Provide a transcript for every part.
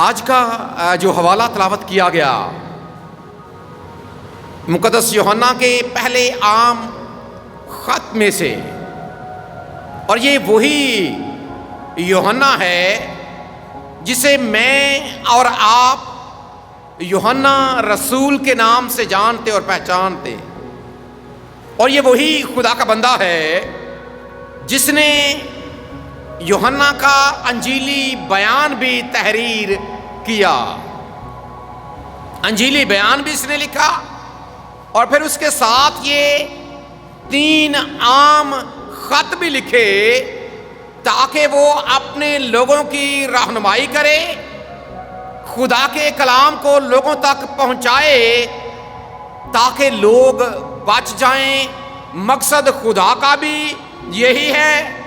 آج کا جو حوالہ تلاوت کیا گیا مقدس یوحنا کے پہلے عام خط میں سے، اور یہ وہی یوحنا ہے جسے میں اور آپ یوحنا رسول کے نام سے جانتے اور پہچانتے، اور یہ وہی خدا کا بندہ ہے جس نے یوحنا کا انجیلی بیان بھی تحریر کیا۔ انجیلی بیان بھی اس نے لکھا، اور پھر اس کے ساتھ یہ 3 عام خط بھی لکھے تاکہ وہ اپنے لوگوں کی رہنمائی کرے، خدا کے کلام کو لوگوں تک پہنچائے تاکہ لوگ بچ جائیں۔ مقصد خدا کا بھی یہی ہے،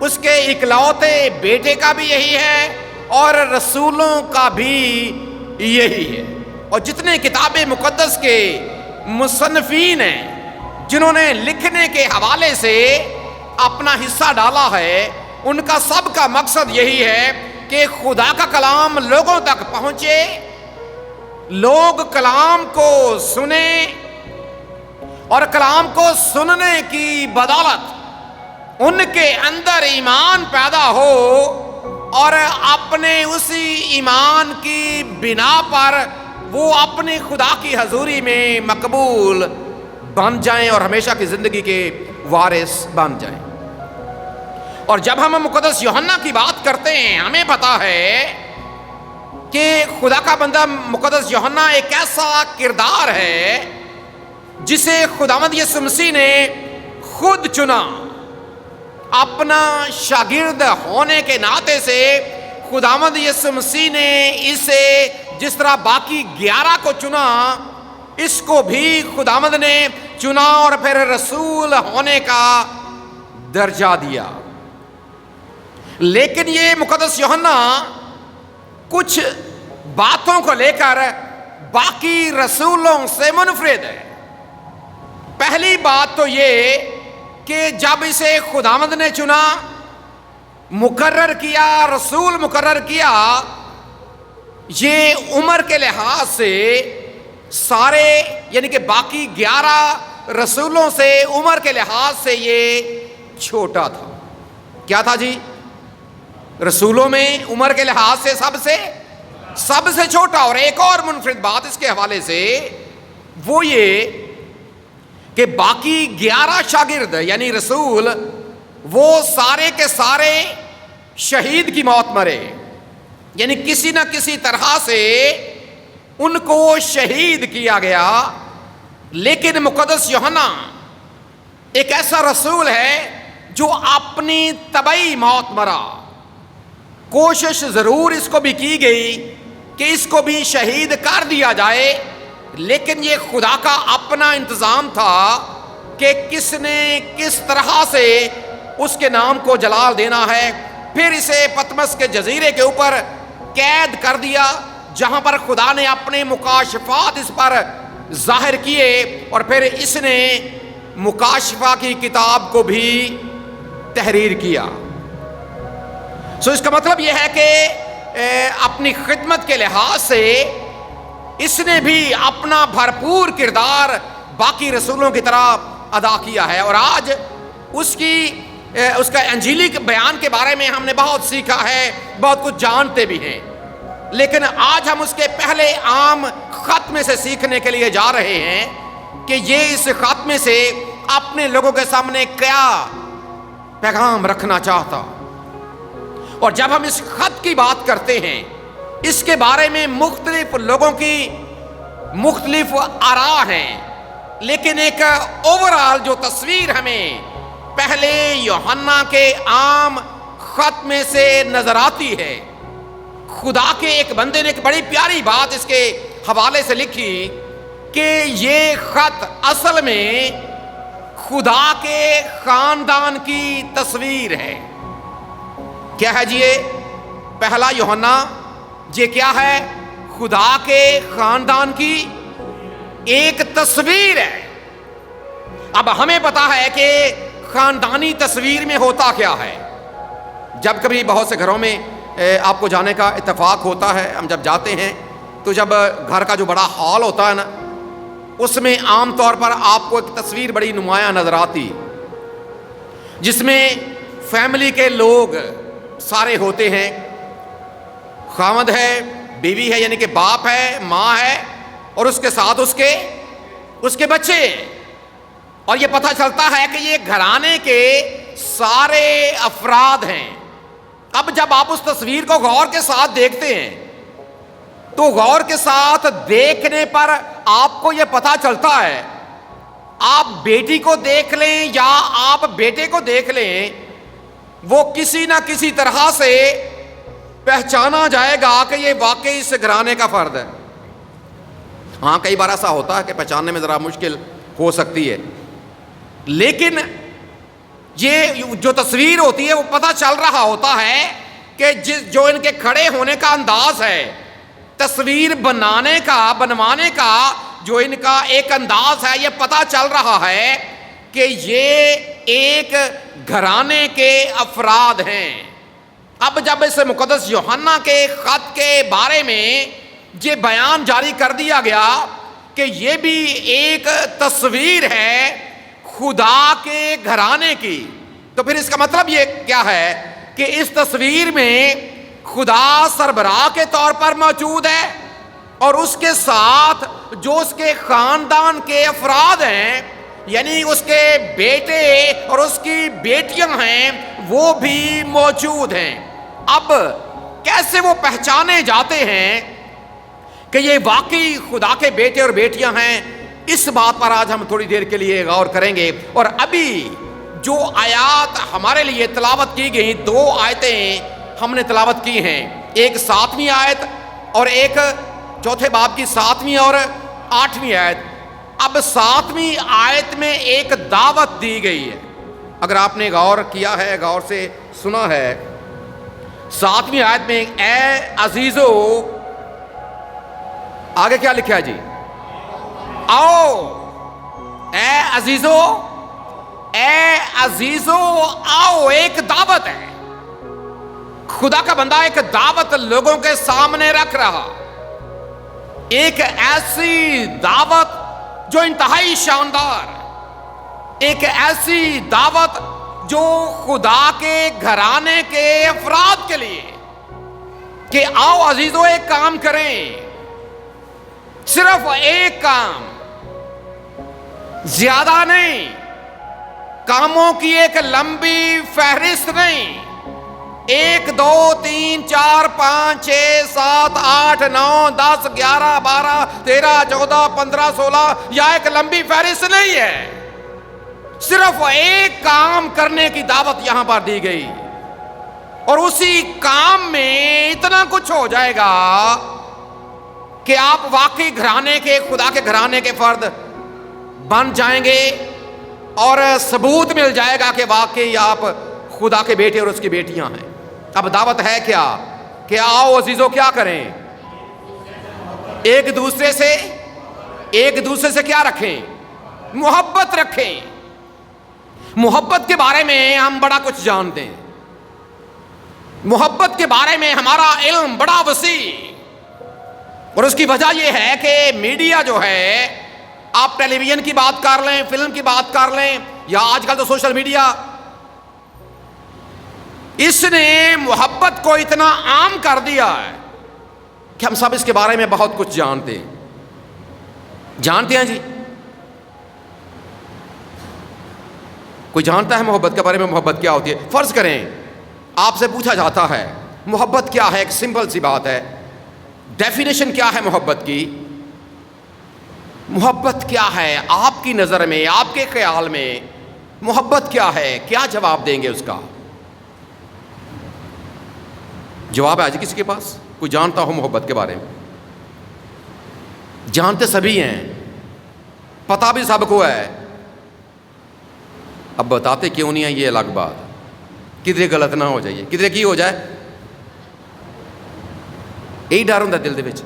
اس کے اکلوتے بیٹے کا بھی یہی ہے، اور رسولوں کا بھی یہی ہے۔ اور جتنے کتاب مقدس کے مصنفین ہیں جنہوں نے لکھنے کے حوالے سے اپنا حصہ ڈالا ہے، ان کا سب کا مقصد یہی ہے کہ خدا کا کلام لوگوں تک پہنچے، لوگ کلام کو سنیں، اور کلام کو سننے کی بدولت ان کے اندر ایمان پیدا ہو، اور اپنے اسی ایمان کی بنا پر وہ اپنے خدا کی حضوری میں مقبول بن جائیں اور ہمیشہ کی زندگی کے وارث بن جائیں۔ اور جب ہم مقدس یوحنا کی بات کرتے ہیں، ہمیں پتا ہے کہ خدا کا بندہ مقدس یوحنا ایک ایسا کردار ہے جسے خداوند یسوع مسیح نے خود چنا۔ اپنا شاگرد ہونے کے ناطے سے خداوند یسوع مسیح نے اسے جس طرح باقی 11 کو چنا، اس کو بھی خداوند نے چنا اور پھر رسول ہونے کا درجہ دیا۔ لیکن یہ مقدس یوحنا کچھ باتوں کو لے کر باقی رسولوں سے منفرد ہے۔ پہلی بات تو یہ کہ جب اسے خداوند نے چنا، مقرر کیا، رسول مقرر کیا، یہ عمر کے لحاظ سے سارے یعنی کہ باقی 11 رسولوں سے عمر کے لحاظ سے یہ چھوٹا تھا۔ کیا تھا جی؟ رسولوں میں عمر کے لحاظ سے سب سے چھوٹا۔ اور ایک اور منفرد بات اس کے حوالے سے وہ یہ کہ باقی 11 شاگرد یعنی رسول وہ سارے کے سارے شہید کی موت مرے، یعنی کسی نہ کسی طرح سے ان کو شہید کیا گیا۔ لیکن مقدس یوحنا ایک ایسا رسول ہے جو اپنی طبعی موت مرا۔ کوشش ضرور اس کو بھی کی گئی کہ اس کو بھی شہید کر دیا جائے، لیکن یہ خدا کا اپنا انتظام تھا کہ کس نے کس طرح سے اس کے نام کو جلال دینا ہے۔ پھر اسے پتمس کے جزیرے کے اوپر قید کر دیا، جہاں پر خدا نے اپنے مکاشفات اس پر ظاہر کیے، اور پھر اس نے مکاشفہ کی کتاب کو بھی تحریر کیا۔ اس کا مطلب یہ ہے کہ اپنی خدمت کے لحاظ سے اس نے بھی اپنا بھرپور کردار باقی رسولوں کی طرح ادا کیا ہے۔ اور آج اس کا انجیلی بیان کے بارے میں ہم نے بہت سیکھا ہے، بہت کچھ جانتے بھی ہیں، لیکن آج ہم اس کے پہلے عام خط میں سے سیکھنے کے لیے جا رہے ہیں کہ یہ اس خط میں سے اپنے لوگوں کے سامنے کیا پیغام رکھنا چاہتا۔ اور جب ہم اس خط کی بات کرتے ہیں، اس کے بارے میں مختلف لوگوں کی مختلف آراء ہیں، لیکن ایک اوورآل جو تصویر ہمیں پہلے یوحنا کے عام خط میں سے نظر آتی ہے، خدا کے ایک بندے نے ایک بڑی پیاری بات اس کے حوالے سے لکھی کہ یہ خط اصل میں خدا کے خاندان کی تصویر ہے۔ کیا ہے جی؟ یہ پہلا یوحنا یہ کیا ہے؟ خدا کے خاندان کی ایک تصویر ہے۔ اب ہمیں پتا ہے کہ خاندانی تصویر میں ہوتا کیا ہے۔ جب کبھی بہت سے گھروں میں آپ کو جانے کا اتفاق ہوتا ہے. ہم جب جاتے ہیں تو جب گھر کا جو بڑا ہال ہوتا ہے نا، اس میں عام طور پر آپ کو ایک تصویر بڑی نمایاں نظر آتی، جس میں فیملی کے لوگ سارے ہوتے ہیں. خاوند ہے، بیوی ہے یعنی کہ باپ ہے، ماں ہے، اور اس کے ساتھ اس کے بچے. اور یہ پتہ چلتا ہے کہ یہ گھرانے کے سارے افراد ہیں. اب جب آپ اس تصویر کو غور کے ساتھ دیکھتے ہیں تو غور کے ساتھ دیکھنے پر آپ کو یہ پتہ چلتا ہے، آپ بیٹی کو دیکھ لیں یا آپ بیٹے کو دیکھ لیں، وہ کسی نہ کسی طرح سے پہچانا جائے گا کہ یہ واقعی اس گھرانے کا فرد ہے. ہاں کئی بار ایسا ہوتا ہے کہ پہچاننے میں ذرا مشکل ہو سکتی ہے، لیکن یہ جو تصویر ہوتی ہے وہ پتہ چل رہا ہوتا ہے کہ جو ان کے کھڑے ہونے کا انداز ہے، تصویر بنوانے کا جو ان کا ایک انداز ہے، یہ پتہ چل رہا ہے کہ یہ ایک گھرانے کے افراد ہیں. اب جب اس مقدس یوحنا کے خط کے بارے میں یہ بیان جاری کر دیا گیا کہ یہ بھی ایک تصویر ہے خدا کے گھرانے کی، تو پھر اس کا مطلب یہ کیا ہے کہ اس تصویر میں خدا سربراہ کے طور پر موجود ہے، اور اس کے ساتھ جو اس کے خاندان کے افراد ہیں، یعنی اس کے بیٹے اور اس کی بیٹیاں ہیں، وہ بھی موجود ہیں. اب کیسے وہ پہچانے جاتے ہیں کہ یہ واقعی خدا کے بیٹے اور بیٹیاں ہیں، اس بات پر آج ہم تھوڑی دیر کے لیے غور کریں گے. اور ابھی جو آیات ہمارے لیے تلاوت کی گئی، 2 آیتیں ہم نے تلاوت کی ہیں، ایک 7ویں آیت اور ایک چوتھے باب کی 7ویں اور 8ویں آیت. اب 7ویں آیت میں ایک دعوت دی گئی ہے. اگر آپ نے غور کیا ہے، غور سے سنا ہے، 7ویں آیت میں اے عزیزو، آگے کیا لکھا ہے جی؟ آؤ. اے عزیزو، اے عزیزو آؤ. ایک دعوت ہے، خدا کا بندہ ایک دعوت لوگوں کے سامنے رکھ رہا، ایک ایسی دعوت جو انتہائی شاندار، ایک ایسی دعوت جو خدا کے گھرانے کے افراد کے لیے کہ آؤ عزیزو ایک کام کریں، صرف ایک کام، زیادہ نہیں، کاموں کی ایک لمبی فہرست نہیں، 1 2 3 4 5 6 7 8 9 10 11 12 13 14 15 16 یا ایک لمبی فہرست نہیں ہے، صرف ایک کام کرنے کی دعوت یہاں پر دی گئی. اور اسی کام میں اتنا کچھ ہو جائے گا کہ آپ واقعی گھرانے کے، خدا کے گھرانے کے فرد بن جائیں گے، اور ثبوت مل جائے گا کہ واقعی آپ خدا کے بیٹے اور اس کی بیٹیاں ہیں. اب دعوت ہے کیا کہ آؤ عزیزو کیا کریں؟ ایک دوسرے سے کیا رکھیں؟ محبت رکھیں. محبت کے بارے میں ہم بڑا کچھ جانتے ہیں، محبت کے بارے میں ہمارا علم بڑا وسیع، اور اس کی وجہ یہ ہے کہ میڈیا جو ہے، آپ ٹیلی ویژن کی بات کر لیں، فلم کی بات کر لیں، یا آج کل تو سوشل میڈیا، اس نے محبت کو اتنا عام کر دیا ہے کہ ہم سب اس کے بارے میں بہت کچھ جانتے ہیں جی. کوئی جانتا ہے محبت کے بارے میں؟ محبت کیا ہوتی ہے؟ فرض کریں آپ سے پوچھا جاتا ہے محبت کیا ہے، ایک سمپل سی بات ہے، ڈیفینیشن کیا ہے محبت کی؟ محبت کیا ہے آپ کی نظر میں، آپ کے خیال میں محبت کیا ہے؟ کیا جواب دیں گے اس کا؟ جواب ہے آج کسی کے پاس؟ کوئی جانتا ہو محبت کے بارے میں؟ جانتے سبھی ہیں، پتہ بھی سب کو ہے، اب بتاتے کیوں نہیں ہیں یہ الگ بات. کدھر غلط نہ ہو جائیے، کدھر کی ہو جائے، یہی ڈر ہوں دل دے وچ.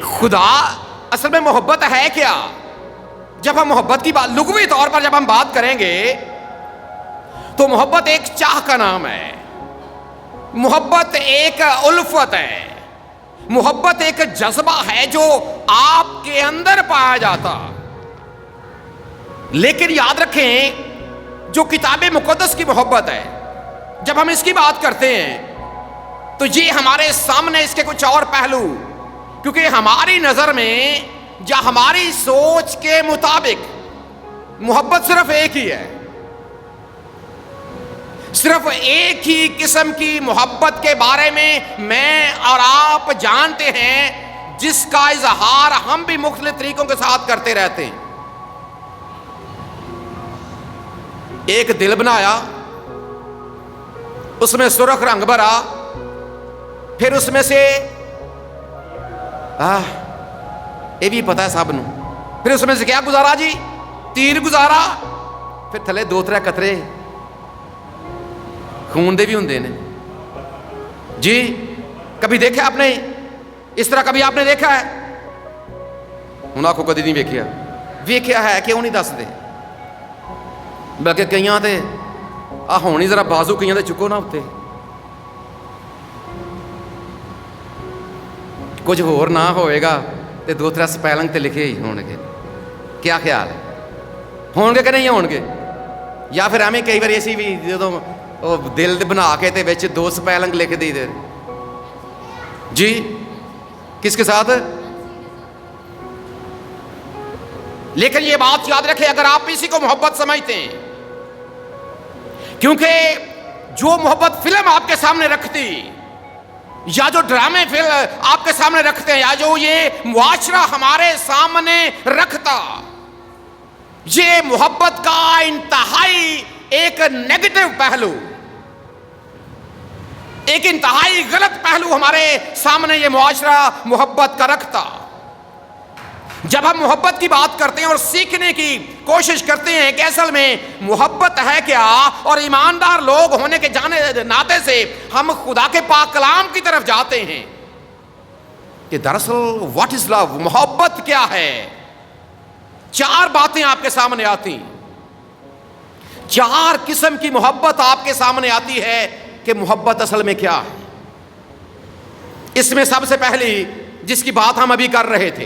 خدا اصل میں محبت ہے کیا؟ جب ہم محبت کی بات لغوی طور پر جب ہم بات کریں گے تو محبت ایک چاہ کا نام ہے. محبت ایک الفت ہے، محبت ایک جذبہ ہے جو آپ کے اندر پایا جاتا۔ لیکن یاد رکھیں، جو کتاب مقدس کی محبت ہے، جب ہم اس کی بات کرتے ہیں تو یہ ہمارے سامنے اس کے کچھ اور پہلو، کیونکہ ہماری نظر میں یا ہماری سوچ کے مطابق محبت صرف ایک ہی ہے، صرف ایک ہی قسم کی محبت کے بارے میں اور آپ جانتے ہیں، جس کا اظہار ہم بھی مختلف طریقوں کے ساتھ کرتے رہتے ہیں۔ ایک دل بنایا، اس میں سرخ رنگ بھرا، پھر اس میں سے یہ بھی پتا ہے سب نو، پھر اس میں سے کیا گزارا جی؟ تیر گزارا، پھر تھلے 2-3 قطرے خون دے بھی ہوندے نے جی۔ کبھی دیکھا آپ نے اس طرح؟ کبھی آپ نے دیکھا ہے؟ ہن آکھو کدی نہیں ویکھیا، ویکھیا ہے کیوں نہیں دس دے؟ بلکہ کئیاں تے ہونی ذرا بازو کئیاں تے چکو نہ اتے، کچھ ہور نہ ہوئے گا تے 2-3 سپیلنگ تے لکھے ہی ہون گے۔ کیا خیال ہے؟ ہون گے کہ نہیں ہون گے؟ یا پھر ہمیں کئی بار ایسی بھی جدوں دل بنا کے تے وچ 2 سپیلنگ لکھ دی دے جی، کس کے ساتھ؟ لیکن یہ بات یاد رکھیں، اگر آپ اسی کو محبت سمجھتے ہیں، کیونکہ جو محبت فلم آپ کے سامنے رکھتی، یا جو ڈرامے فلم آپ کے سامنے رکھتے ہیں، یا جو یہ معاشرہ ہمارے سامنے رکھتا، یہ محبت کا انتہائی ایک نیگیٹو پہلو، ایک انتہائی غلط پہلو ہمارے سامنے یہ معاشرہ محبت کا رکھتا۔ جب ہم محبت کی بات کرتے ہیں اور سیکھنے کی کوشش کرتے ہیں کہ اصل میں محبت ہے کیا، اور ایماندار لوگ ہونے کے ناطے سے ہم خدا کے پاک کلام کی طرف جاتے ہیں کہ دراصل واٹ از لو، محبت کیا ہے، 4 باتیں آپ کے سامنے آتی، 4 قسم کی محبت آپ کے سامنے آتی ہے کہ محبت اصل میں کیا ہے۔ اس میں سب سے پہلی جس کی بات ہم ابھی کر رہے تھے،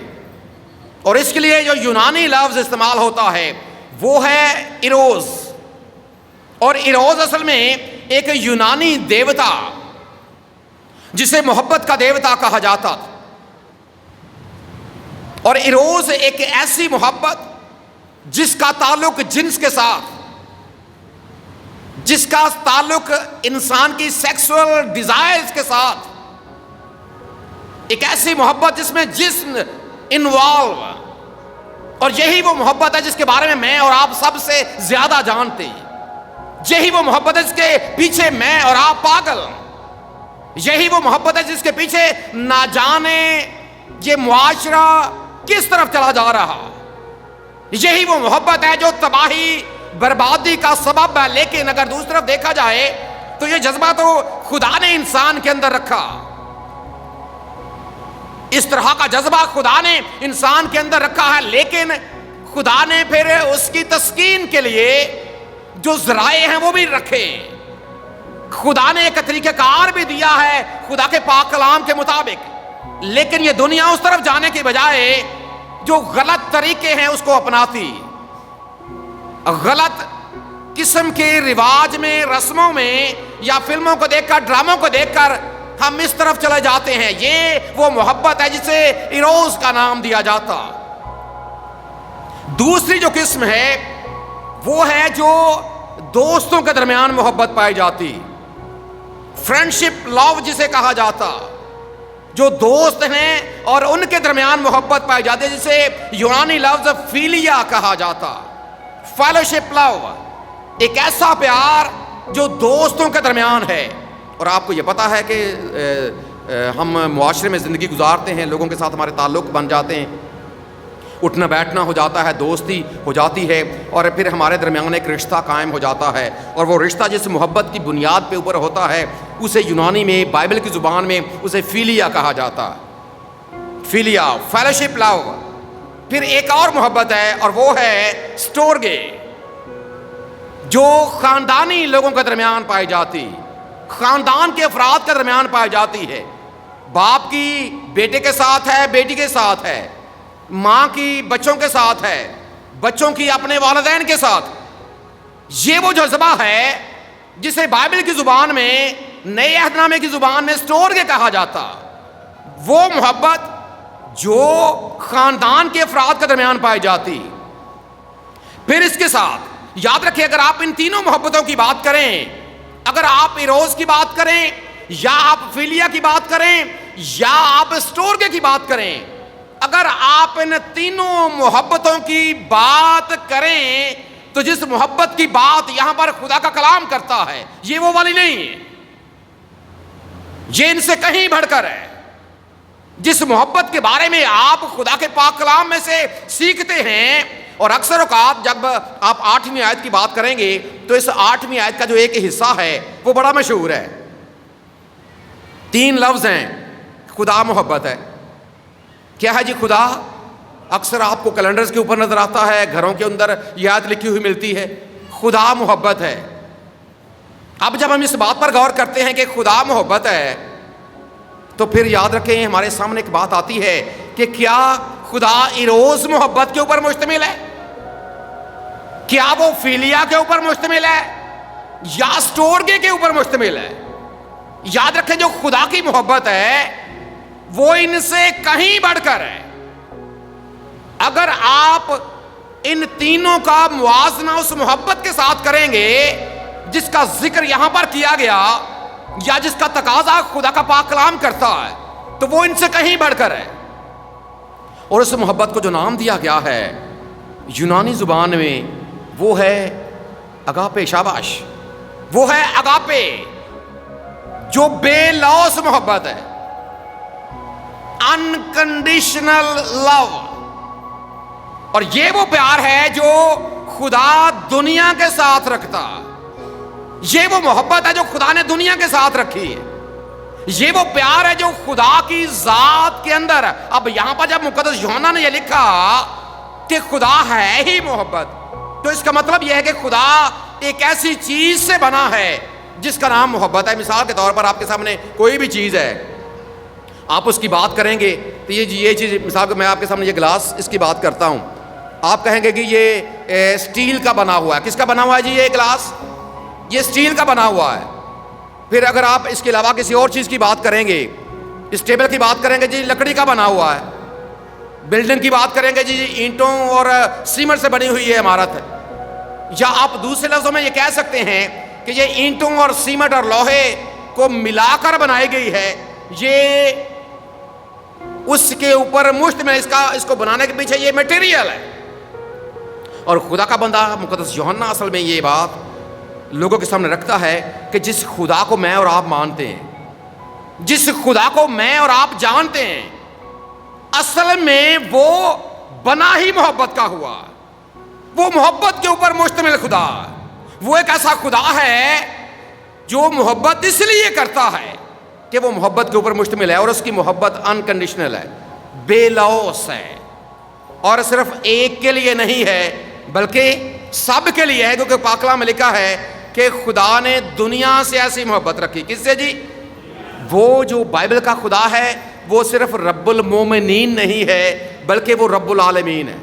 اور اس کے لیے جو یونانی لفظ استعمال ہوتا ہے وہ ہے ایروز، اور ایروز اصل میں ایک یونانی دیوتا جسے محبت کا دیوتا کہا جاتا تھا، اور ایروز ایک ایسی محبت جس کا تعلق جنس کے ساتھ، جس کا تعلق انسان کی سیکسول ڈیزائرز کے ساتھ، ایک ایسی محبت جس میں جسم انوالو، اور یہی وہ محبت ہے جس کے بارے میں اور آپ سب سے زیادہ جانتے ہیں، یہی وہ محبت ہے جس کے پیچھے میں اور آپ پاگل، یہی وہ محبت ہے جس کے پیچھے نہ جانے یہ معاشرہ کس طرف چلا جا رہا، یہی وہ محبت ہے جو تباہی بربادی کا سبب ہے۔ لیکن اگر دوسری طرف دیکھا جائے تو یہ جذبہ تو خدا نے انسان کے اندر رکھا، اس طرح کا جذبہ خدا نے انسان کے اندر رکھا ہے، لیکن خدا نے پھر اس کی تسکین کے لیے جو ذرائع ہیں وہ بھی رکھے، خدا نے ایک طریقہ کار بھی دیا ہے خدا کے پاک کلام کے مطابق، لیکن یہ دنیا اس طرف جانے کی بجائے جو غلط طریقے ہیں اس کو اپناتی، غلط قسم کے رواج میں، رسموں میں، یا فلموں کو دیکھ کر، ڈراموں کو دیکھ کر ہم اس طرف چلے جاتے ہیں۔ یہ وہ محبت ہے جسے ایروز کا نام دیا جاتا۔ دوسری جو قسم ہے وہ ہے جو دوستوں کے درمیان محبت پائی جاتی، فرینڈشپ لو جسے کہا جاتا، جو دوست ہیں اور ان کے درمیان محبت پائی جاتی ہے، جسے یونانی لفظ فیلیا کہا جاتا، فیلوشپ لو، ایک ایسا پیار جو دوستوں کے درمیان ہے۔ اور آپ کو یہ پتا ہے کہ ہم معاشرے میں زندگی گزارتے ہیں، لوگوں کے ساتھ ہمارے تعلق بن جاتے ہیں، اٹھنا بیٹھنا ہو جاتا ہے، دوستی ہو جاتی ہے، اور پھر ہمارے درمیان ایک رشتہ قائم ہو جاتا ہے، اور وہ رشتہ جس محبت کی بنیاد پہ اوپر ہوتا ہے اسے یونانی میں، بائبل کی زبان میں اسے فیلیا کہا جاتا ہے، فیلیا، فیلوشپ لو۔ پھر ایک اور محبت ہے اور وہ ہے سٹورگے، جو خاندانی لوگوں کے درمیان پائی جاتی، خاندان کے افراد کے درمیان پائی جاتی ہے. باپ کی بیٹے کے ساتھ ہے, بیٹی کے ساتھ ہے, ماں کی بچوں کے ساتھ ہے, بچوں کی اپنے والدین کے ساتھ. یہ وہ جذبہ ہے جسے بائبل کی زبان میں, نئے عہد نامے کی زبان میں اسٹورگے کہا جاتا. وہ محبت جو خاندان کے افراد کے درمیان پائی جاتی. پھر اس کے ساتھ یاد رکھیں, اگر آپ ان تینوں محبتوں کی بات کریں, اگر آپ ایروز کی بات کریں, یا آپ فیلیا کی بات کریں, یا آپ اسٹورگے کی بات کریں, اگر آپ ان تینوں محبتوں کی بات کریں تو جس محبت کی بات یہاں پر خدا کا کلام کرتا ہے یہ وہ والی نہیں ہے. یہ ان سے کہیں بڑھ کر ہے. جس محبت کے بارے میں آپ خدا کے پاک کلام میں سے سیکھتے ہیں, اور اکثر اوقات جب آپ 8ویں آیت کی بات کریں گے تو اس 8ویں آیت کا جو ایک حصہ ہے وہ بڑا مشہور ہے. 3 لفظ ہیں, خدا محبت ہے. کیا ہے جی خدا؟ اکثر آپ کو کیلنڈرز کے اوپر نظر آتا ہے, گھروں کے اندر یہ آیت لکھی ہوئی ملتی ہے, خدا محبت ہے. اب جب ہم اس بات پر غور کرتے ہیں کہ خدا محبت ہے تو پھر یاد رکھیں ہمارے سامنے ایک بات آتی ہے کہ کیا خدا ایروز محبت کے اوپر مشتمل ہے؟ کیا وہ فیلیا کے اوپر مشتمل ہے یا اسٹورگے کے اوپر مشتمل ہے؟ یاد رکھیں جو خدا کی محبت ہے وہ ان سے کہیں بڑھ کر ہے. اگر آپ ان تینوں کا موازنہ اس محبت کے ساتھ کریں گے جس کا ذکر یہاں پر کیا گیا, یا جس کا تقاضا خدا کا پاک کلام کرتا ہے, تو وہ ان سے کہیں بڑھ کر ہے. اور اس محبت کو جو نام دیا گیا ہے یونانی زبان میں وہ ہے اگاپے. شاباش, وہ ہے اگاپے, جو بے لوث محبت ہے, انکنڈیشنل لو. اور یہ وہ پیار ہے جو خدا دنیا کے ساتھ رکھتا. یہ وہ محبت ہے جو خدا نے دنیا کے ساتھ رکھی ہے. یہ وہ پیار ہے جو خدا کی ذات کے اندر. اب یہاں پر جب مقدس یوحنا نے یہ لکھا کہ خدا ہے ہی محبت, تو اس کا مطلب یہ ہے کہ خدا ایک ایسی چیز سے بنا ہے جس کا نام محبت ہے. مثال کے طور پر آپ کے سامنے کوئی بھی چیز ہے, آپ اس کی بات کریں گے تو یہ چیز, مثال میں آپ کے سامنے یہ گلاس, اس کی بات کرتا ہوں, آپ کہیں گے کہ یہ اسٹیل کا بنا ہوا ہے. کس کا بنا ہوا ہے جی یہ گلاس؟ یہ اسٹیل کا بنا ہوا ہے. پھر اگر آپ اس کے علاوہ کسی اور چیز کی بات کریں گے, اس ٹیبل کی بات کریں گے جی لکڑی کا بنا ہوا ہے. بلڈنگ کی بات کریں گے جی اینٹوں اور سیمنٹ سے بنی ہوئی ہے عمارت ہے. یا آپ دوسرے لفظوں میں یہ کہہ سکتے ہیں کہ یہ اینٹوں اور سیمنٹ اور لوہے کو ملا کر بنائی گئی ہے, یہ اس کے اوپر مشتمل, اس کو بنانے کے پیچھے یہ میٹیریل ہے. اور خدا کا بندہ مقدس یوحنا اصل میں یہ بات لوگوں کے سامنے رکھتا ہے کہ جس خدا کو میں اور آپ مانتے ہیں, جس خدا کو میں اور آپ جانتے ہیں, اصل میں وہ بنا ہی محبت کا ہوا. وہ محبت کے اوپر مشتمل خدا, وہ ایک ایسا خدا ہے جو محبت اس لیے کرتا ہے کہ وہ محبت کے اوپر مشتمل ہے, اور اس کی محبت انکنڈیشنل ہے, بے لوث ہے, اور صرف ایک کے لیے نہیں ہے بلکہ سب کے لیے ہے. کیونکہ پاک کلام میں لکھا ہے کہ خدا نے دنیا سے ایسی محبت رکھی. کس سے جی؟ وہ جو بائبل کا خدا ہے وہ صرف رب المومنین نہیں ہے بلکہ وہ رب العالمین ہے.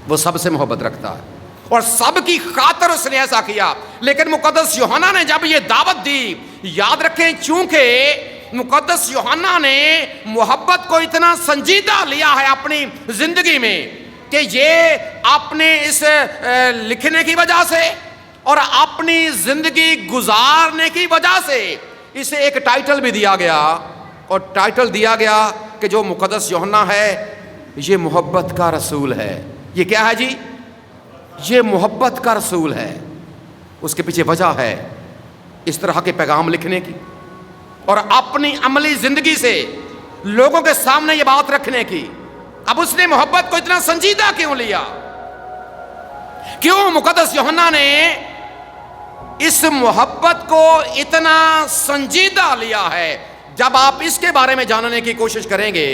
وہ سب سے محبت رکھتا ہے اور سب کی خاطر اس نے ایسا کیا. لیکن مقدس یوحنا نے جب یہ دعوت دی, یاد رکھیں چونکہ مقدس یوحنا نے محبت کو اتنا سنجیدہ لیا ہے اپنی زندگی میں کہ یہ اپنے اس لکھنے کی وجہ سے اور اپنی زندگی گزارنے کی وجہ سے اسے ایک ٹائٹل بھی دیا گیا, اور ٹائٹل دیا گیا کہ جو مقدس یوحنا ہے یہ محبت کا رسول ہے. یہ کیا ہے جی؟ یہ محبت کا رسول ہے. اس کے پیچھے وجہ ہے اس طرح کے پیغام لکھنے کی اور اپنی عملی زندگی سے لوگوں کے سامنے یہ بات رکھنے کی. اب اس نے محبت کو اتنا سنجیدہ کیوں لیا؟ کیوں مقدس یوحنا نے اس محبت کو اتنا سنجیدہ لیا ہے؟ جب آپ اس کے بارے میں جاننے کی کوشش کریں گے,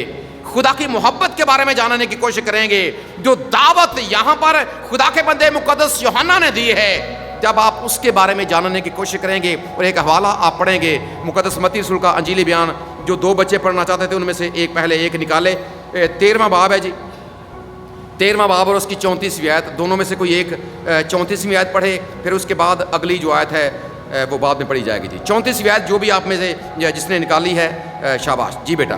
خدا کی محبت کے بارے میں جاننے کی کوشش کریں گے, جو دعوت یہاں پر خدا کے بندے مقدس یوحنا نے دی ہے جب آپ اس کے بارے میں جاننے کی کوشش کریں گے اور ایک حوالہ آپ پڑھیں گے مقدس متی رسول کا انجیلی بیان، جو 2 بچے پڑھنا چاہتے تھے ان میں سے پہلے ایک نکالے، 13واں باب ہے جی، 13واں باب اور اس کی 34ویں آیت، دونوں میں سے کوئی ایک 34ویں آیت پڑھے، پھر اس کے بعد اگلی جو آیت ہے وہ بعد میں پڑھی جائے گی جی۔ 34ویں آیت جو بھی آپ میں سے جس نے نکالی ہے شاباش جی بیٹا۔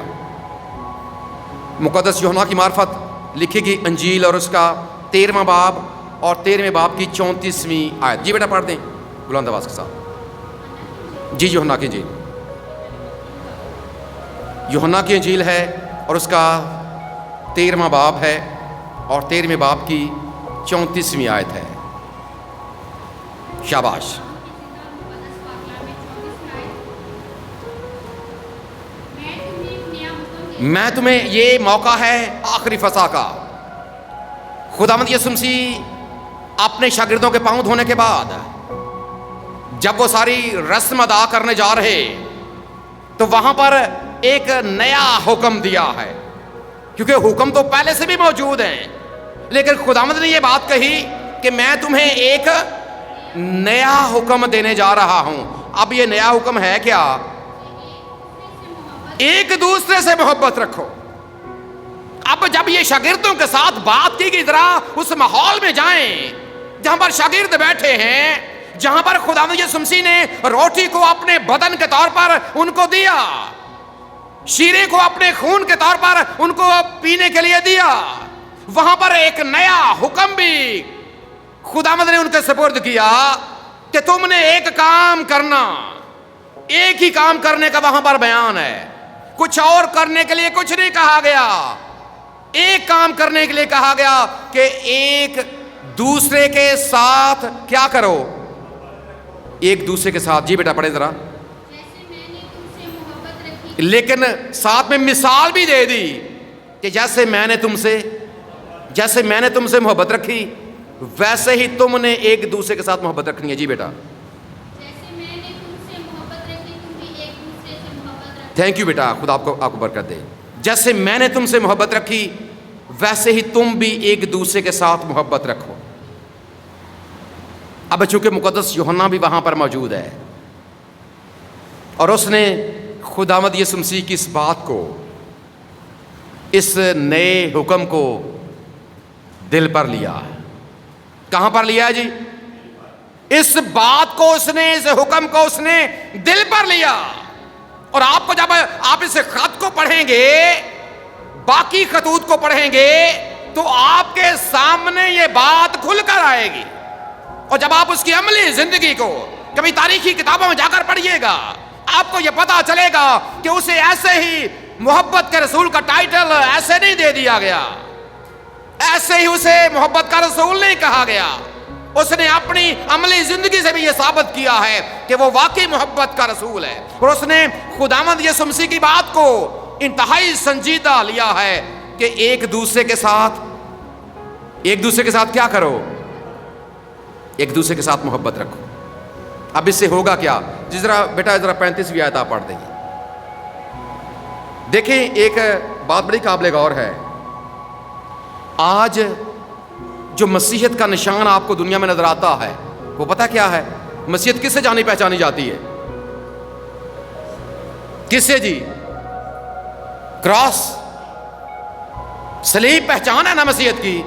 مقدس یوحنا کی معرفت لکھی گئی انجیل اور اس کا 13واں باب اور 13ویں باب کی 34ویں آیت، جی بیٹا پڑھ دیں بلند آواز کے ساتھ جی۔ یوحنا کی انجیل، یوحنا کی انجیل ہے اور اس کا 13واں باب ہے اور 13ویں باب کی 34ویں آیت ہے، شاباش۔ میں تمہیں، یہ موقع ہے آخری فسح کا، خداوند یسوع مسیح اپنے شاگردوں کے پاؤں دھونے کے بعد جب وہ ساری رسم ادا کرنے جا رہے تو وہاں پر ایک نیا حکم دیا ہے، کیونکہ حکم تو پہلے سے بھی موجود ہیں، لیکن خداوند نے یہ بات کہی کہ میں تمہیں ایک نیا حکم دینے جا رہا ہوں۔ اب یہ نیا حکم ہے کیا؟ ایک دوسرے سے محبت رکھو۔ اب جب یہ شاگردوں کے ساتھ بات کی گئی، ذرا اس ماحول میں جائیں جہاں پر شاگرد بیٹھے ہیں، جہاں پر خداوند یسوع مسیح نے روٹی کو اپنے بدن کے طور پر ان کو دیا، شیرے کو اپنے خون کے طور پر ان کو پینے کے لیے دیا، وہاں پر ایک نیا حکم بھی خداوند نے ان کے سپرد کیا کہ تم نے ایک کام کرنا، ایک ہی کام کرنے کا وہاں پر بیان ہے، کچھ اور کرنے کے لیے کچھ نہیں کہا گیا، ایک کام کرنے کے لیے کہا گیا کہ ایک دوسرے کے ساتھ کیا کرو، ایک دوسرے کے ساتھ، جی بیٹا پڑھیں ذرا، لیکن ساتھ میں مثال بھی دے دی کہ جیسے میں نے تم سے محبت رکھی ویسے ہی تم نے ایک دوسرے کے ساتھ محبت رکھنی ہے، جی بیٹا۔ تھینک یو بیٹا، خدا آپ کو برکت دے۔ جیسے میں نے تم سے محبت رکھی ویسے ہی تم بھی ایک دوسرے کے ساتھ محبت رکھو۔ اب چونکہ مقدس یوحنا بھی وہاں پر موجود ہے اور اس نے خداوند یسوع مسیح کی اس بات کو، اس نئے حکم کو دل پر لیا۔ کہاں پر لیا جی؟ اس بات کو اس نے، اس حکم کو اس نے دل پر لیا۔ اور آپ کو جب آپ اس خط کو پڑھیں گے، باقی خطوط کو پڑھیں گے تو آپ کے سامنے یہ بات کھل کر آئے گی، اور جب آپ اس کی عملی زندگی کو کبھی تاریخی کتابوں میں جا کر پڑھیے گا، آپ کو یہ پتا چلے گا کہ اسے ایسے ہی محبت کے رسول کا ٹائٹل ایسے نہیں دے دیا گیا، ایسے ہی اسے محبت کا رسول نہیں کہا گیا، اس نے اپنی عملی زندگی سے بھی یہ ثابت کیا ہے کہ وہ واقعی محبت کا رسول ہے، اور اس نے خداوند یسوع مسیح کی بات کو انتہائی سنجیدہ لیا ہے کہ ایک دوسرے کے ساتھ کیا کرو، ایک دوسرے کے ساتھ محبت رکھو۔ اب اس سے ہوگا کیا؟ جس طرح بیٹا ذرا 35ویں آیت آپ پڑھ دیں گے۔ دیکھیں ایک بات بڑی قابل غور ہے، آج جو مسیحیت کا نشان آپ کو دنیا میں نظر آتا ہے وہ پتہ کیا ہے؟ مسیحیت کس سے جانی پہچانی جاتی ہے؟ کس سے جی؟ کراس، صلیب پہچان ہے نا مسیحیت کی۔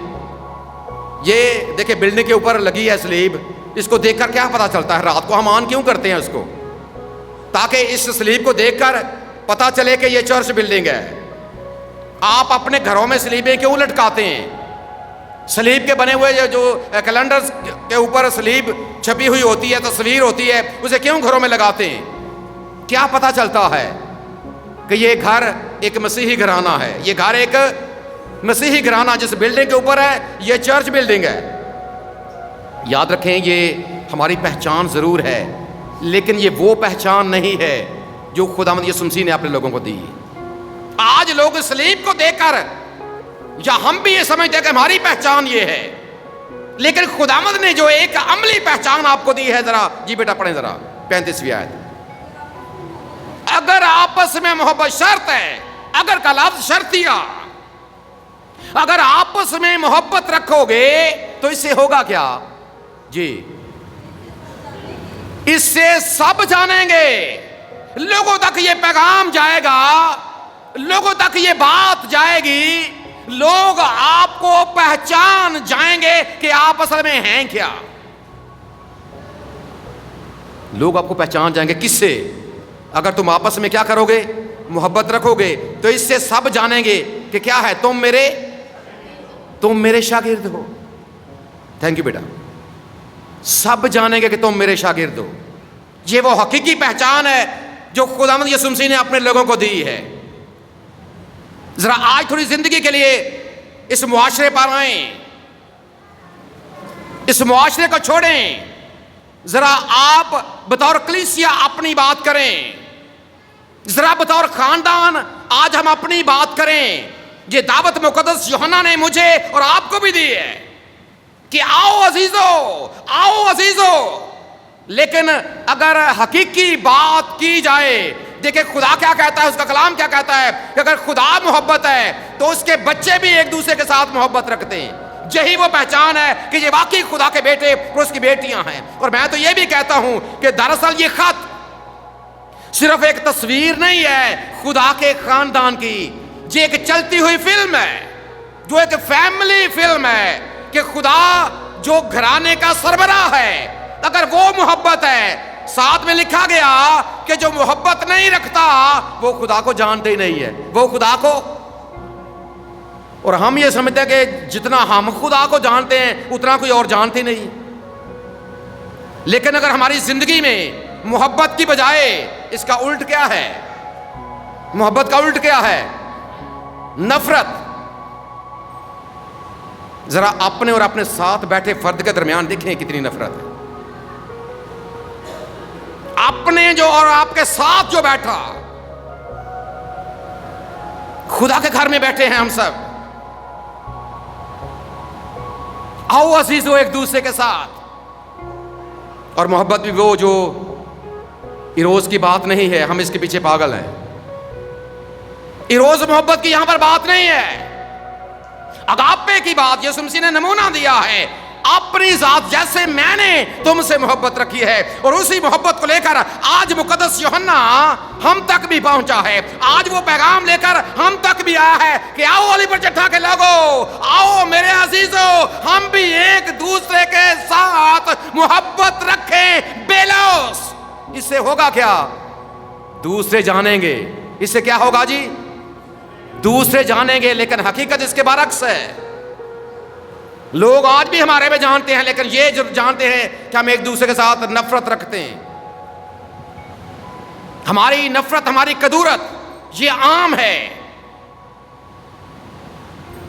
یہ دیکھیں بلڈنگ کے اوپر لگی ہے صلیب، اس کو دیکھ کر کیا پتا چلتا ہے؟ رات کو ہم آن کیوں کرتے ہیں اس کو؟ تاکہ اس صلیب کو دیکھ کر پتا چلے کہ یہ چرچ بلڈنگ ہے۔ آپ اپنے گھروں میں صلیبیں کیوں لٹکاتے ہیں؟ صلیب کے بنے ہوئے جو کیلنڈر کے اوپر صلیب چھپی ہوئی ہوتی ہے، تصویر ہوتی ہے، اسے کیوں گھروں میں لگاتے ہیں؟ کیا پتا چلتا ہے کہ یہ گھر ایک مسیحی گھرانہ ہے، یہ گھر ایک مسیحی گھرانہ جس بلڈنگ کے اوپر ہے یہ چرچ بلڈنگ ہے۔ یاد رکھیں یہ ہماری پہچان ضرور ہے، لیکن یہ وہ پہچان نہیں ہے جو خداوند یسوع مسیح نے اپنے لوگوں کو دی۔ آج لوگ صلیب کو دیکھ کر یا ہم بھی یہ سمجھتے ہیں کہ ہماری پہچان یہ ہے، لیکن خداوند نے جو ایک عملی پہچان آپ کو دی ہے، ذرا جی بیٹا پڑھیں ذرا 35ویں آیت۔ اگر آپس میں محبت شرط ہے، اگر کا لفظ شرطیہ، اگر آپس میں محبت رکھو گے تو اس سے ہوگا کیا جی؟ اس سے سب جانیں گے. لوگوں تک یہ پیغام جائے گا, لوگوں تک یہ بات جائے گی, لوگ آپ کو پہچان جائیں گے کہ آپ اصل میں ہیں کیا. لوگ آپ کو پہچان جائیں گے. کس سے؟ اگر تم آپس میں کیا کرو گے؟ محبت رکھو گے. تو اس سے سب جانیں گے کہ کیا ہے, تم میرے شاگرد ہو. تھینک یو بیٹا. سب جانیں گے کہ تم میرے شاگرد ہو. یہ وہ حقیقی پہچان ہے جو خداوند یسوع مسیح نے اپنے لوگوں کو دی ہے. ذرا آج تھوڑی زندگی کے لیے اس معاشرے پر آئیں, اس معاشرے کو چھوڑیں. ذرا آپ بطور کلیسیا اپنی بات کریں, ذرا بطور خاندان آج ہم اپنی بات کریں. یہ دعوت مقدس یوحنا نے مجھے اور آپ کو بھی دی ہے کہ آؤ عزیزو. لیکن اگر حقیقی بات کی جائے, دیکھیں خدا کیا کہتا ہے, اس کا کلام کیا کہتا ہے کہ اگر خدا محبت ہے تو اس کے بچے بھی ایک دوسرے کے ساتھ محبت رکھتے ہیں. یہی وہ پہچان ہے کہ یہ واقعی خدا کے بیٹے اور اس کی بیٹیاں ہیں. اور میں تو یہ بھی کہتا ہوں کہ دراصل یہ خط صرف ایک تصویر نہیں ہے خدا کے خاندان کی, یہ ایک چلتی ہوئی فلم ہے, جو ایک فیملی فلم ہے کہ خدا جو گھرانے کا سربراہ ہے, اگر وہ محبت ہے, ساتھ میں لکھا گیا کہ جو محبت نہیں رکھتا وہ خدا کو جانتے ہی نہیں ہے. وہ خدا کو, اور ہم یہ سمجھتے ہیں کہ جتنا ہم خدا کو جانتے ہیں اتنا کوئی اور جانتے نہیں. لیکن اگر ہماری زندگی میں محبت کی بجائے اس کا الٹ کیا ہے, محبت کا الٹ کیا ہے؟ نفرت. ذرا اپنے اور اپنے ساتھ بیٹھے فرد کے درمیان دیکھیں کتنی نفرت ہے. اپنے جو اور آپ کے ساتھ جو بیٹھا, خدا کے گھر میں بیٹھے ہیں ہم سب. آؤ عزیزو ایک دوسرے کے ساتھ. اور محبت بھی وہ جو ایروز کی بات نہیں ہے, ہم اس کے پیچھے پاگل ہیں. ایروز محبت کی یہاں پر بات نہیں ہے, اگاپے کی بات یسوع مسیح نے نمونہ دیا ہے. اپنی ذات جیسے میں نے تم سے محبت رکھی ہے, اور اسی محبت کو لے کر آج مقدس یوحنا ہم تک بھی پہنچا ہے. آج وہ پیغام لے کر ہم تک بھی آیا ہے کہ آؤ علی پر چٹھا کے لوگو, آؤ میرے عزیزو, ہم بھی ایک دوسرے کے ساتھ محبت رکھیں. بیلوس. اس سے ہوگا کیا؟ دوسرے جانیں گے. اس سے کیا ہوگا جی؟ دوسرے جانیں گے. لیکن حقیقت اس کے برعکس ہے. لوگ آج بھی ہمارے میں جانتے ہیں, لیکن یہ جو جانتے ہیں کہ ہم ایک دوسرے کے ساتھ نفرت رکھتے ہیں. ہماری نفرت, ہماری کدورت یہ عام ہے,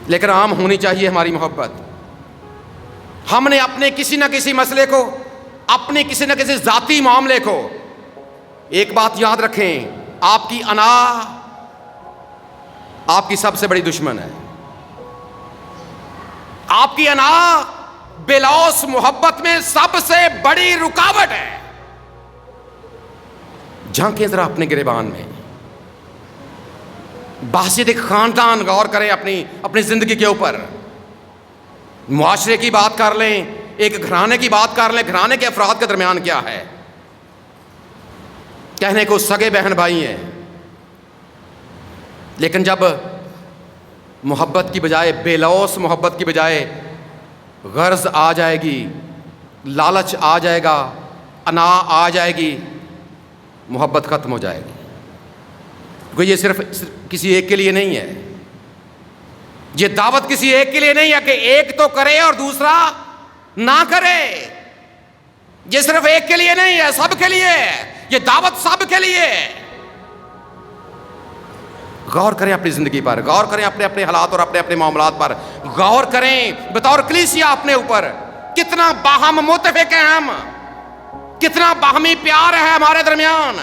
لیکن عام ہونی چاہیے ہماری محبت. ہم نے اپنے کسی نہ کسی مسئلے کو, اپنے کسی نہ کسی ذاتی معاملے کو, ایک بات یاد رکھیں, آپ کی انا آپ کی سب سے بڑی دشمن ہے. آپ کی انا بلاؤس محبت میں سب سے بڑی رکاوٹ ہے. جھانکیں ذرا اپنے گریبان میں. بحثیت ایک خاندان غور کریں اپنی زندگی کے اوپر. معاشرے کی بات کر لیں, ایک گھرانے کی بات کر لیں. گھرانے کے افراد کے درمیان کیا ہے؟ کہنے کو سگے بہن بھائی ہیں, لیکن جب محبت کی بجائے, بےلوث محبت کی بجائے غرض آ جائے گی, لالچ آ جائے گا, انا آ جائے گی, محبت ختم ہو جائے گی. کیونکہ یہ صرف کسی ایک کے لیے نہیں ہے. یہ دعوت کسی ایک کے لیے نہیں ہے کہ ایک تو کرے اور دوسرا نہ کرے. یہ صرف ایک کے لیے نہیں ہے, سب کے لیے ہے. یہ دعوت سب کے لیے ہے. غور کریں اپنی زندگی پر, غور کریں اپنے اپنے حالات اور اپنے اپنے معاملات پر, غور کریں بطور کلیسیا اپنے اوپر. کتنا باہم متفق ہیں ہم, کتنا باہمی پیار ہے ہمارے درمیان.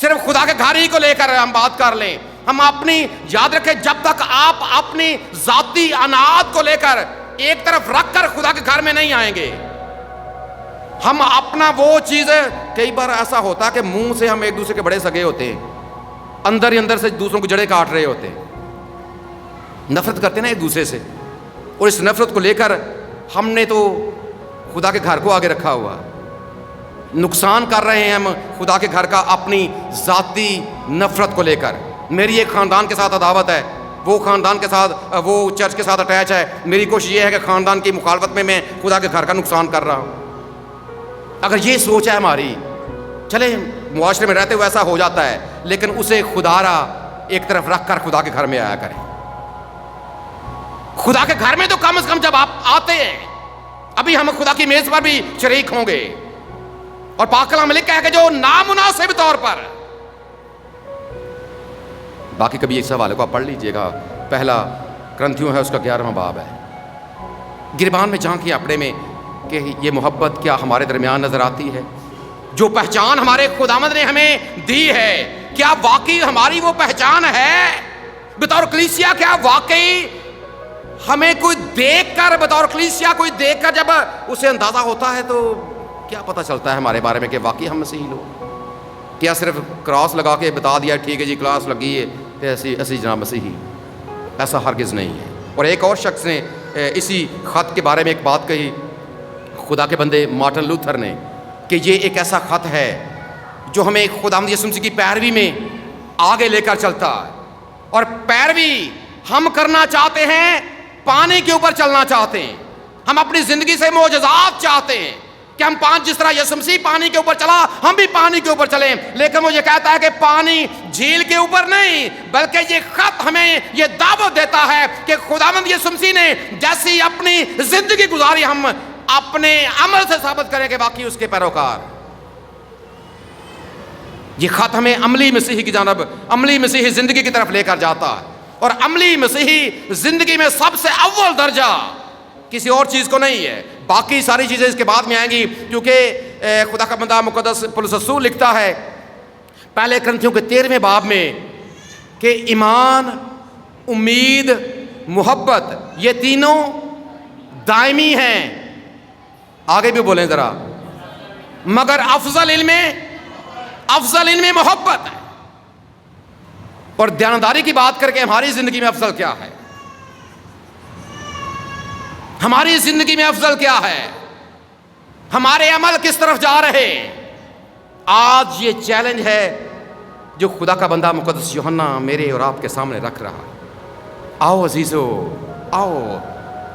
صرف خدا کے گھر ہی کو لے کر ہم بات کر لیں. ہم اپنی, یاد رکھیں, جب تک آپ اپنی ذاتی اناعت کو لے کر ایک طرف رکھ کر خدا کے گھر میں نہیں آئیں گے. ہم اپنا وہ چیزیں, کئی بار ایسا ہوتا کہ منہ سے ہم ایک دوسرے کے بڑے سگے ہوتے ہیں, اندر ہی اندر سے دوسروں کو جڑے کاٹ رہے ہوتے ہیں. نفرت کرتے نا ایک دوسرے سے, اور اس نفرت کو لے کر ہم نے تو خدا کے گھر کو آگے رکھا ہوا. نقصان کر رہے ہیں ہم خدا کے گھر کا اپنی ذاتی نفرت کو لے کر. میری ایک خاندان کے ساتھ عداوت ہے, وہ خاندان کے ساتھ, وہ چرچ کے ساتھ اٹیچ ہے, میری کوشش یہ ہے کہ خاندان کی مخالفت میں میں خدا کے گھر کا نقصان کر رہا ہوں. اگر یہ سوچ ہے ہماری, چلے معاشرے میں رہتے ہوئے ایسا ہو جاتا ہے, لیکن اسے خدا را ایک طرف رکھ کر خدا کے گھر میں آیا کریں. خدا کے گھر میں تو کم از کم جب آپ آتے ہیں, ابھی ہم خدا کی میز پر بھی شریک ہوں گے. اور پاک کلام میں لکھا ہے کہ جو نامناسب طور پر, باقی کبھی اس حوالے کو آپ پڑھ لیجئے گا, پہلا کرنتھیوں ہے اس کا 11واں باب ہے, گریبان میں جھانکیے اپنے میں کہ یہ محبت کیا ہمارے درمیان نظر آتی ہے؟ جو پہچان ہمارے خداوند نے ہمیں دی ہے, کیا واقعی ہماری وہ پہچان ہے بطور کلیسیا؟ کیا واقعی ہمیں کوئی دیکھ کر, بطور کلیسیا کوئی دیکھ کر جب اسے اندازہ ہوتا ہے تو کیا پتہ چلتا ہے ہمارے بارے میں کہ واقعی ہم مسیحی لوگ؟ کیا صرف کراس لگا کے بتا دیا ٹھیک ہے جی کلاس لگی ہے کہ اسی جناب مسیحی؟ ایسا ہرگز نہیں ہے. اور ایک اور شخص نے اسی خط کے بارے میں ایک بات کہی, خدا کے بندے مارٹن لوتھر نے, کہ یہ ایک ایسا خط ہے جو ہمیں خداوند یسوع مسیح کی پیروی میں آگے لے کر چلتا ہے. اور پیروی ہم کرنا چاہتے ہیں, پانی کے اوپر چلنا چاہتے ہیں, ہم اپنی زندگی سے معجزات چاہتے ہیں کہ ہم جس طرح یسوع مسیح پانی کے اوپر چلا ہم بھی پانی کے اوپر چلیں. لیکن وہ یہ کہتا ہے کہ پانی جھیل کے اوپر نہیں, بلکہ یہ خط ہمیں یہ دعوت دیتا ہے کہ خداوند یسوع مسیح نے جیسی اپنی زندگی گزاری ہم اپنے عمل سے ثابت کریں کہ باقی اس کے پیروکار. یہ خط ہمیں عملی مسیحی کی جانب, عملی مسیحی زندگی کی طرف لے کر جاتا ہے. اور عملی مسیحی زندگی میں سب سے اول درجہ کسی اور چیز کو نہیں ہے, باقی ساری چیزیں اس کے بعد میں آئیں گی. کیونکہ خدا کا بندہ مقدس پولس رسول لکھتا ہے پہلے کرنتھیوں کے 13ویں باب میں کہ ایمان, امید, محبت یہ تینوں دائمی ہیں. آگے بھی بولیں ذرا, مگر افضل علم محبت ہے. اور دیانتداری کی بات کر کے ہماری زندگی میں افضل کیا ہے؟ ہماری زندگی میں افضل کیا ہے؟ ہمارے عمل کس طرف جا رہے ہیں؟ آج یہ چیلنج ہے جو خدا کا بندہ مقدس یوحنا میرے اور آپ کے سامنے رکھ رہا ہے. آؤ عزیزو, آؤ,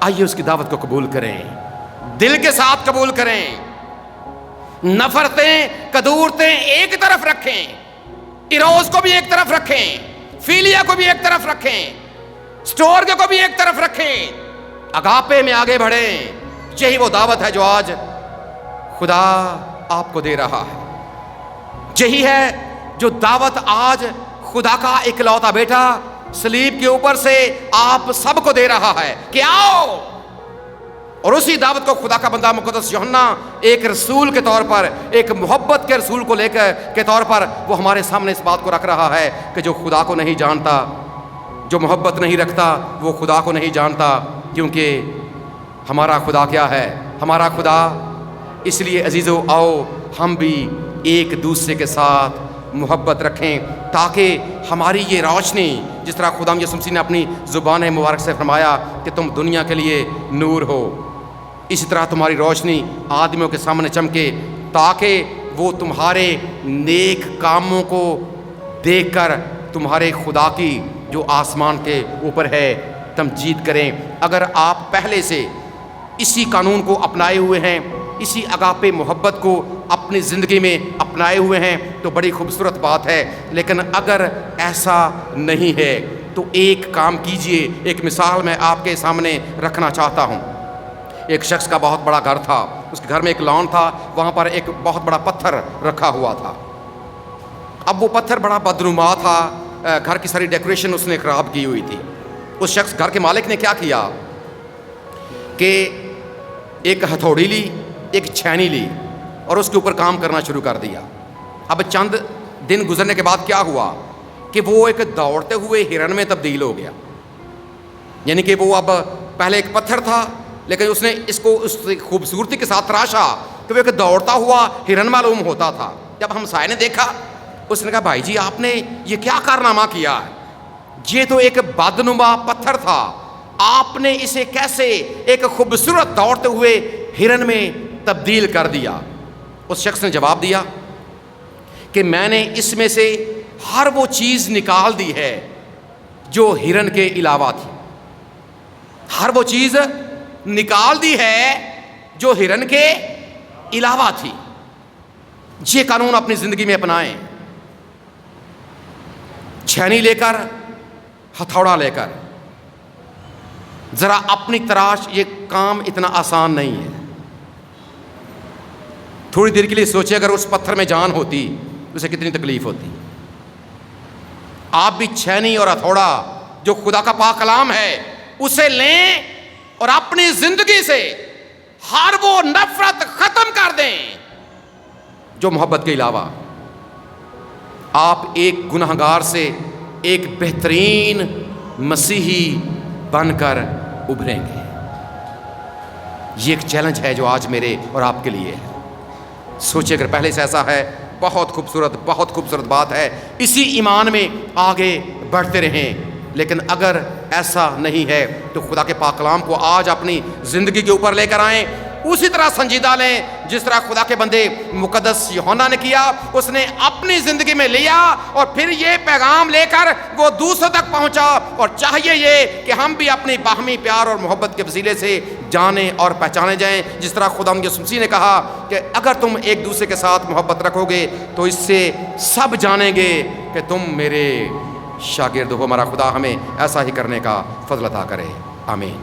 آئیے اس کی دعوت کو قبول کریں, دل کے ساتھ قبول کریں. نفرتیں, قدورتیں ایک طرف رکھیں, ایروز کو بھی ایک طرف رکھیں, فیلیا کو بھی ایک طرف رکھیں, سٹورگ کو بھی ایک طرف رکھیں, اگاپے میں آگے بڑھیں. یہی وہ دعوت ہے جو آج خدا آپ کو دے رہا ہے. یہی ہے جو دعوت آج خدا کا اکلوتا بیٹا صلیب کے اوپر سے آپ سب کو دے رہا ہے کہ آؤ. اور اسی دعوت کو خدا کا بندہ مقدس یوحنا ایک رسول کے طور پر, ایک محبت کے رسول کو لے کر کے طور پر وہ ہمارے سامنے اس بات کو رکھ رہا ہے کہ جو خدا کو نہیں جانتا, جو محبت نہیں رکھتا, وہ خدا کو نہیں جانتا. کیونکہ ہمارا خدا کیا ہے؟ ہمارا خدا, اس لیے عزیزو آؤ ہم بھی ایک دوسرے کے ساتھ محبت رکھیں تاکہ ہماری یہ روشنی, جس طرح خدا یسوع مسیح نے اپنی زبان مبارک سے فرمایا کہ تم دنیا کے لیے نور ہو, اسی طرح تمہاری روشنی آدمیوں کے سامنے چمکے تاکہ وہ تمہارے نیک کاموں کو دیکھ کر تمہارے خدا کی جو آسمان کے اوپر ہے تمجید کریں. اگر آپ پہلے سے اسی قانون کو اپنائے ہوئے ہیں, اسی اگاپے محبت کو اپنی زندگی میں اپنائے ہوئے ہیں تو بڑی خوبصورت بات ہے. لیکن اگر ایسا نہیں ہے تو ایک کام کیجئے. ایک مثال میں آپ کے سامنے رکھنا چاہتا ہوں. ایک شخص کا بہت بڑا گھر تھا, اس کے گھر میں ایک لان تھا, وہاں پر ایک بہت بڑا پتھر رکھا ہوا تھا. اب وہ پتھر بڑا بدنما تھا, گھر کی ساری ڈیکوریشن اس نے خراب کی ہوئی تھی. اس شخص گھر کے مالک نے کیا کیا کہ ایک ہتھوڑی لی, ایک چھینی لی اور اس کے اوپر کام کرنا شروع کر دیا. اب چند دن گزرنے کے بعد کیا ہوا کہ وہ ایک دوڑتے ہوئے ہرن میں تبدیل ہو گیا. یعنی کہ وہ اب پہلے ایک پتھر تھا لیکن اس نے اس کو اس خوبصورتی کے ساتھ تراشا کہ وہ ایک دوڑتا ہوا ہرن معلوم ہوتا تھا. جب ہمسائے نے دیکھا اس نے کہا بھائی جی آپ نے یہ کیا کارنامہ کیا ہے؟ یہ تو ایک بدنما پتھر تھا, آپ نے اسے کیسے ایک خوبصورت دوڑتے ہوئے ہرن میں تبدیل کر دیا؟ اس شخص نے جواب دیا کہ میں نے اس میں سے ہر وہ چیز نکال دی ہے جو ہرن کے علاوہ تھی. ہر وہ چیز نکال دی ہے جو ہرن کے علاوہ تھی. یہ قانون اپنی زندگی میں اپنائیں. چھینی لے کر، ہتھوڑا لے کر ذرا اپنی تراش. یہ کام اتنا آسان نہیں ہے. تھوڑی دیر کے لیے سوچیں اگر اس پتھر میں جان ہوتی اسے کتنی تکلیف ہوتی. آپ بھی چھینی اور ہتھوڑا جو خدا کا پاک کلام ہے اسے لیں اور اپنی زندگی سے ہر وہ نفرت ختم کر دیں جو محبت کے علاوہ. آپ ایک گنہگار سے ایک بہترین مسیحی بن کر ابھریں گے. یہ ایک چیلنج ہے جو آج میرے اور آپ کے لیے ہے. سوچیں اگر پہلے سے ایسا ہے بہت خوبصورت بات ہے. اسی ایمان میں آگے بڑھتے رہیں. لیکن اگر ایسا نہیں ہے تو خدا کے پاک کلام کو آج اپنی زندگی کے اوپر لے کر آئیں. اسی طرح سنجیدہ لیں جس طرح خدا کے بندے مقدس یوحنا نے کیا. اس نے اپنی زندگی میں لیا اور پھر یہ پیغام لے کر وہ دوسروں تک پہنچا. اور چاہیے یہ کہ ہم بھی اپنی باہمی پیار اور محبت کے وسیلے سے جانے اور پہچانے جائیں. جس طرح خدا یسوع مسیح نے کہا کہ اگر تم ایک دوسرے کے ساتھ محبت رکھو گے تو اس سے سب جانیں گے کہ تم میرے شاگرد ہو. ہمارا خدا ہمیں ایسا ہی کرنے کا فضل عطا کرے. آمین.